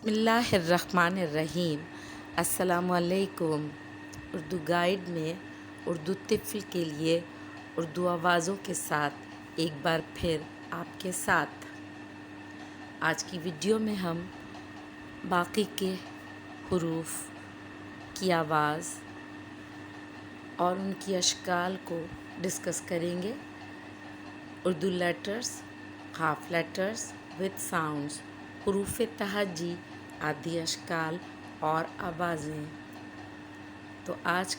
بسم اللہ الرحمن الرحیم۔ السلام علیکم۔ اردو گائیڈ میں اردو طفل کے لیے اردو آوازوں کے ساتھ ایک بار پھر آپ کے ساتھ۔ آج کی ویڈیو میں ہم باقی کے حروف کی آواز اور ان کی اشکال کو ڈسکس کریں گے۔ Urdu letters, half letters with sounds, حروف تہجی، آدھی اشکال اور آوازیں۔ تو آج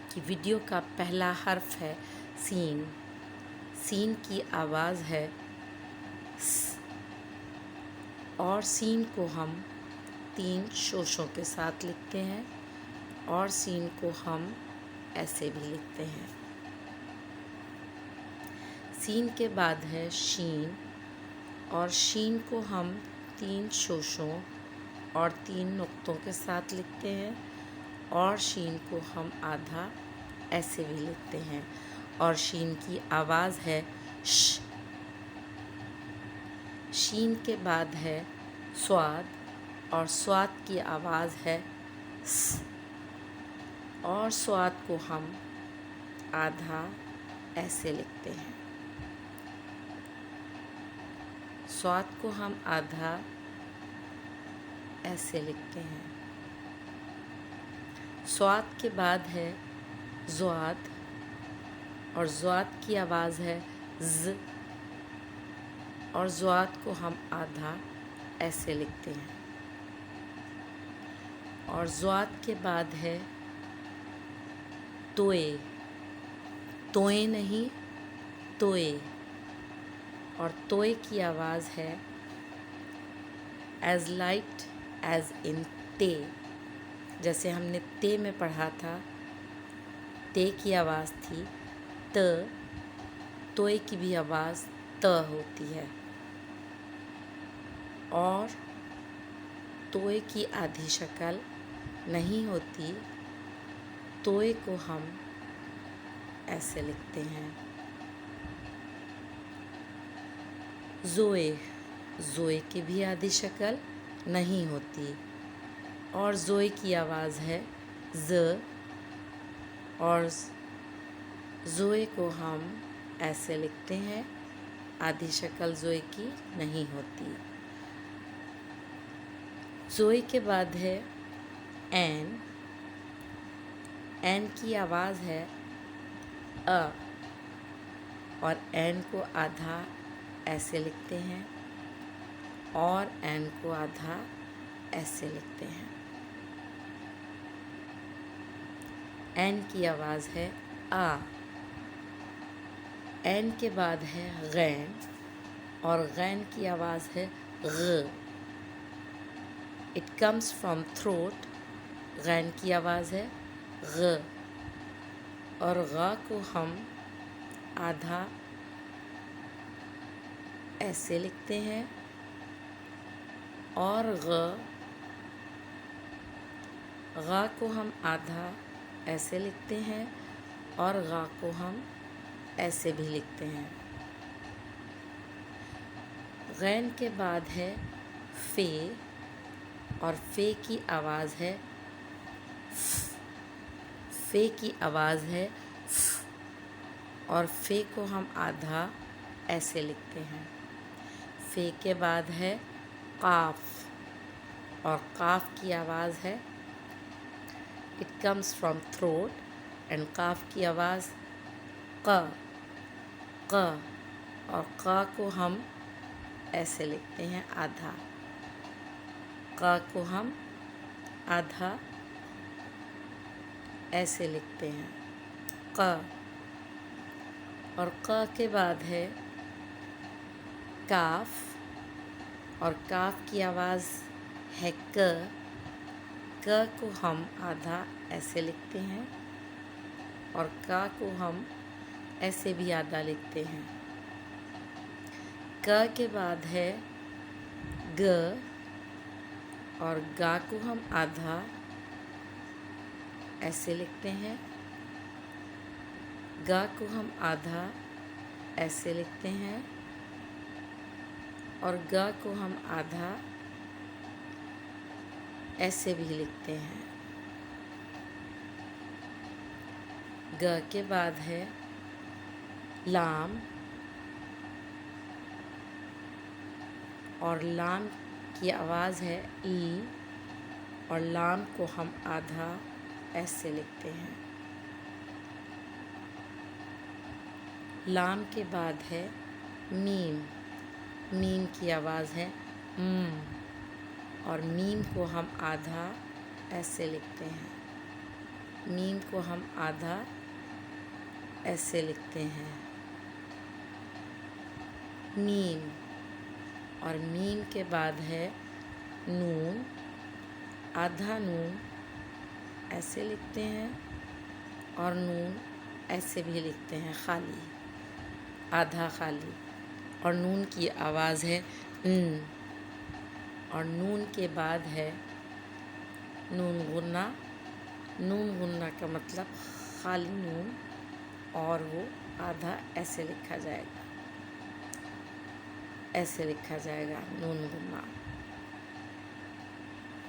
کی ویڈیو کا پہلا حرف ہے سین۔ سین کی آواز ہے س، اور سین کو ہم 3 شوشوں کے ساتھ لکھتے ہیں، اور سین کو ہم ایسے بھی لکھتے ہیں۔ سین کے بعد ہے شین، اور شین کو ہم 3 شوشوں اور 3 نقطوں کے ساتھ لکھتے ہیں، اور شین کو ہم آدھا ایسے بھی لکھتے ہیں، اور شین کی آواز ہے ش۔ شین کے بعد ہے صاد، اور صاد کی آواز ہے س، اور صاد کو ہم آدھا ایسے لکھتے ہیں۔ صاد کو ہم آدھا ایسے لکھتے ہیں۔ صاد کے بعد ہے ضاد، اور ضاد کی آواز ہے ز، اور ضاد کو ہم آدھا ایسے لکھتے ہیں۔ اور ضاد کے بعد ہے توئے، توئے نہیں توئے، اور توئے کی آواز ہے ایز لائٹ ایز ان تے۔ جیسے ہم نے تے میں پڑھا تھا، تے کی آواز تھی ت، توئے کی بھی آواز ت ہوتی ہے، اور توئے کی آدھی شکل نہیں ہوتی، توئے کو ہم ایسے لکھتے ہیں۔ زوئے، زوئے کی بھی آدھی شکل نہیں ہوتی، اور زوئے کی آواز ہے ز، اور زوئے کو ہم ایسے لکھتے ہیں، آدھی شکل زوئے کی نہیں ہوتی۔ زوئے کے بعد ہے این، این کی آواز ہے ا، اور این کو آدھا ایسے لکھتے ہیں، اور این کو آدھا ایسے لکھتے ہیں۔ این کی آواز ہے آ۔ این کے بعد ہے غین، اور غین کی آواز ہے غ۔ اٹ کمز فرام تھروٹ، غین کی آواز ہے غ، اور غا کو ہم آدھا ایسے لکھتے ہیں، اور غا کو ہم آدھا ایسے لکھتے ہیں، اور غا کو ہم ایسے بھی لکھتے ہیں۔ غین کے بعد ہے فے، اور فے کی آواز ہے ف، فے کی آواز ہے ف، اور فے کو ہم آدھا ایسے لکھتے ہیں۔ فے کے بعد ہے قاف، اور قاف کی آواز ہے it comes from throat, and قاف کی آواز ق، ق، اور ق کو ہم ایسے لکھتے ہیں آدھا، ق کو ہم آدھا ایسے لکھتے ہیں ق، اور ق کے بعد ہے کاف، اور کاف کی آواز ہے ک، ک کو ہم آدھا ایسے لکھتے ہیں، اور کا کو ہم ایسے بھی آدھا لکھتے ہیں۔ ک کے بعد ہے گ، اور گا کو ہم آدھا ایسے لکھتے ہیں، گا کو ہم آدھا ایسے لکھتے ہیں، اور گا کو ہم آدھا ایسے بھی لکھتے ہیں۔ گ کے بعد ہے لام، اور لام کی آواز ہے ای، اور لام کو ہم آدھا ایسے لکھتے ہیں۔ لام کے بعد ہے میم، میم کی آواز ہے م، اور میم کو ہم آدھا ایسے لکھتے ہیں۔ میم کو ہم آدھا ایسے لکھتے ہیں میم، اور میم کے بعد ہے نون، آدھا نون ایسے لکھتے ہیں، اور نون ایسے بھی لکھتے ہیں خالی، آدھا خالی، اور نون کی آواز ہے ن، اور نون کے بعد ہے نون غنہ۔ نون غنہ کا مطلب خالی نون، اور وہ آدھا ایسے لکھا جائے گا، ایسے لکھا جائے گا نون غنہ۔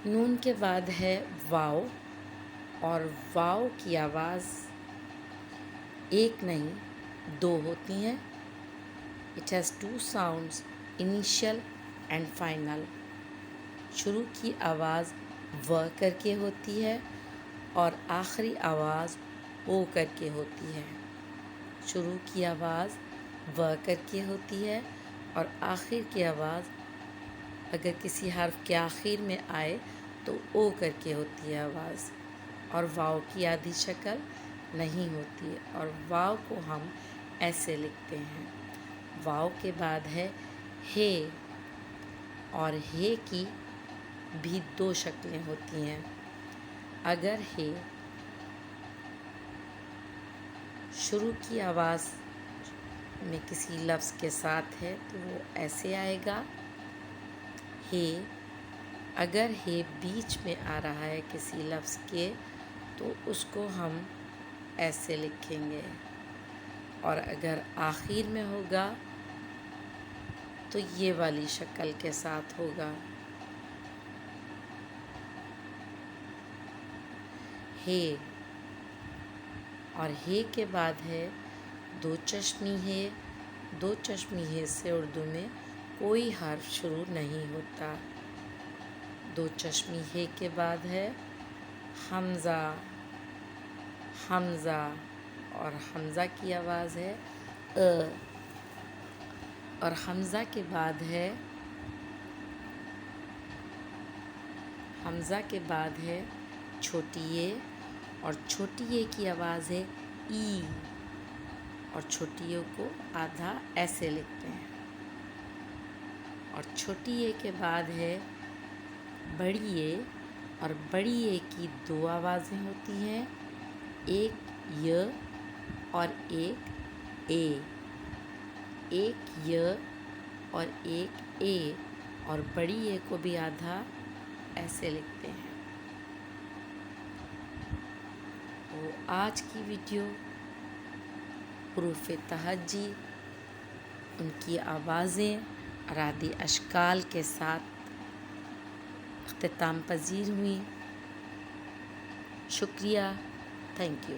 نون کے بعد ہے واو، اور واو کی آواز ایک نہیں دو ہوتی ہیں۔ It has two sounds, initial and final. شروع کی آواز و کر کے ہوتی ہے، اور آخری آواز او کر کے ہوتی ہے۔ شروع کی آواز و کر کے ہوتی ہے، اور آخر کی آواز اگر کسی حرف کے آخر میں آئے تو او کر کے ہوتی ہے آواز، اور واو کی آدھی شکل نہیں ہوتی ہے، اور واو کو ہم ایسے لکھتے ہیں۔ واو کے بعد ہے ہے، اور ہے کی بھی دو شکلیں ہوتی ہیں۔ اگر ہے شروع کی آواز میں کسی لفظ کے ساتھ ہے تو وہ ایسے آئے گا ہے، اگر ہے بیچ میں آ رہا ہے کسی لفظ کے تو اس کو ہم ایسے لکھیں گے، اور اگر آخر میں ہوگا تو یہ والی شکل کے ساتھ ہوگا۔ ہے، اور ہے کے بعد ہے دو چشمی ہے۔ دو چشمی ہے سے اردو میں کوئی حرف شروع نہیں ہوتا۔ دو چشمی ہے کے بعد ہے حمزہ، حمزہ، اور حمزہ کی آواز ہے اور حمزہ کے بعد ہے حمزہ کے بعد ہے چھوٹی اے، اور چھوٹی اے کی آواز ہے ای، اور چھوٹی اے کو آدھا ایسے لکھتے ہیں۔ اور چھوٹی اے کے بعد ہے بڑی اے، اور بڑی اے کی دو آوازیں ہوتی ہیں، ایک ی اور ایک اے، ایک ی اور ایک اے، اور بڑی اے کو بھی آدھا ایسے لکھتے ہیں۔ تو آج کی ویڈیو حروف تہجی، ان کی آوازیں اور عادی اشکال کے ساتھ اختتام پذیر ہوئی۔ شکریہ، تھینک یو۔